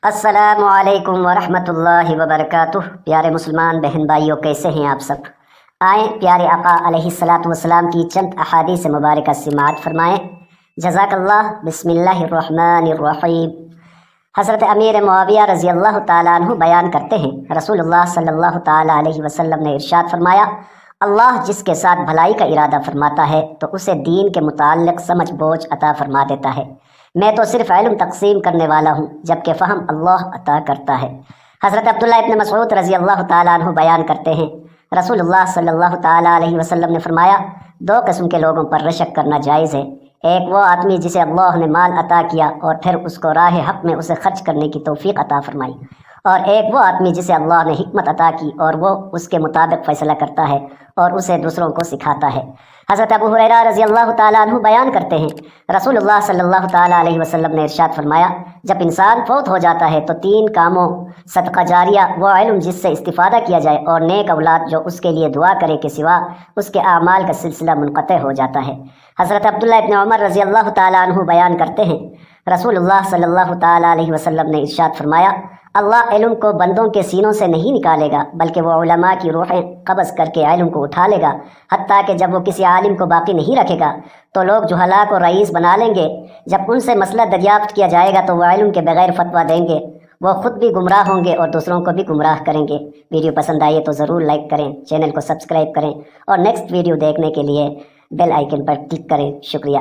السلام علیکم ورحمۃ اللہ وبرکاتہ۔ پیارے مسلمان بہن بھائیوں، کیسے ہیں آپ سب؟ آئیں پیارے آقا علیہ الصلاۃ والسلام کی چند احادیث مبارکہ سماعت فرمائیں۔ جزاک اللہ۔ بسم اللہ الرحمن الرحیم۔ حضرت امیر معاویہ رضی اللہ تعالیٰ عنہ بیان کرتے ہیں، رسول اللہ صلی اللہ تعالیٰ علیہ وسلم نے ارشاد فرمایا، اللہ جس کے ساتھ بھلائی کا ارادہ فرماتا ہے تو اسے دین کے متعلق سمجھ بوجھ عطا فرما دیتا ہے۔ میں تو صرف علم تقسیم کرنے والا ہوں، جبکہ فہم اللہ عطا کرتا ہے۔ حضرت عبداللہ ابن مسعود رضی اللہ تعالیٰ عنہ بیان کرتے ہیں، رسول اللہ صلی اللہ تعالیٰ علیہ وسلم نے فرمایا، دو قسم کے لوگوں پر رشک کرنا جائز ہے۔ ایک وہ آدمی جسے اللہ نے مال عطا کیا اور پھر اس کو راہ حق میں اسے خرچ کرنے کی توفیق عطا فرمائی، اور ایک وہ آدمی جسے اللہ نے حکمت عطا کی اور وہ اس کے مطابق فیصلہ کرتا ہے اور اسے دوسروں کو سکھاتا ہے۔ حضرت ابو ہریرہ رضی اللہ تعالیٰ عنہ بیان کرتے ہیں، رسول اللہ صلی اللہ تعالیٰ علیہ وسلم نے ارشاد فرمایا، جب انسان فوت ہو جاتا ہے تو تین کاموں، صدقہ جاریہ، وہ علم جس سے استفادہ کیا جائے، اور نیک اولاد جو اس کے لیے دعا کرے کے سوا اس کے اعمال کا سلسلہ منقطع ہو جاتا ہے۔ حضرت عبداللہ ابن عمر رضی اللہ تعالیٰ عنہ بیان کرتے ہیں، رسول اللہ صلی اللہ تعالیٰ علیہ وسلم نے ارشاد فرمایا، اللہ علم کو بندوں کے سینوں سے نہیں نکالے گا، بلکہ وہ علماء کی روحیں قبض کر کے علم کو اٹھا لے گا، حتیٰ کہ جب وہ کسی عالم کو باقی نہیں رکھے گا تو لوگ جہلاء کو رئیس بنا لیں گے۔ جب ان سے مسئلہ دریافت کیا جائے گا تو وہ علم کے بغیر فتویٰ دیں گے، وہ خود بھی گمراہ ہوں گے اور دوسروں کو بھی گمراہ کریں گے۔ ویڈیو پسند آئے تو ضرور لائک کریں، چینل کو سبسکرائب کریں اور نیکسٹ ویڈیو دیکھنے کے لیے بیل آئیکن پر کلک کریں۔ شکریہ۔